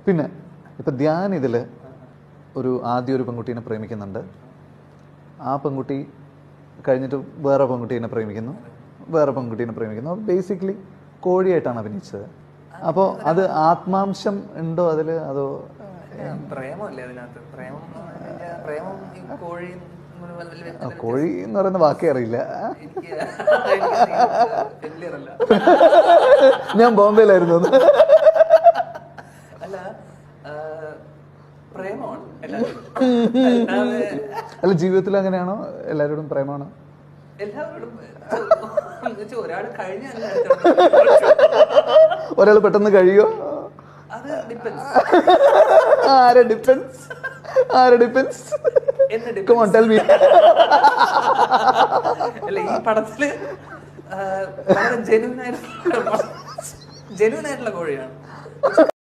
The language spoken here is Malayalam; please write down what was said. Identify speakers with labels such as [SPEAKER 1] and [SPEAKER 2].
[SPEAKER 1] പിന്നെ ഇപ്പം ധ്യാൻ ഇതിൽ ആദ്യം ഒരു പെൺകുട്ടീനെ പ്രേമിക്കുന്നുണ്ട്. ആ പെൺകുട്ടി കഴിഞ്ഞിട്ട് വേറെ പെൺകുട്ടീനെ പ്രേമിക്കുന്നു, വേറെ പെൺകുട്ടീനെ പ്രേമിക്കുന്നു. ബേസിക്കലി കോഴിയായിട്ടാണ് അഭിനയിച്ചത്. അപ്പോൾ അത് ആത്മാംശം ഉണ്ടോ അതിൽ? അതോ
[SPEAKER 2] പ്രേമല്ലേ അതിനകത്ത്?
[SPEAKER 1] കോഴി എന്ന് പറയുന്ന വാക്കേ അറിയില്ല. ഞാൻ ബോംബെയിലായിരുന്നു. അല്ല, ജീവിതത്തിൽ അങ്ങനെയാണോ? എല്ലാവരോടും പ്രേമാണോ? ഒരാൾ പെട്ടെന്ന് കഴിയോ? ആരെ depends? Come on, tell me.
[SPEAKER 2] അല്ല, ഈ പടത്തില് ജെന്യൂൻ ആയിട്ടുള്ള കോഴിയാണ്.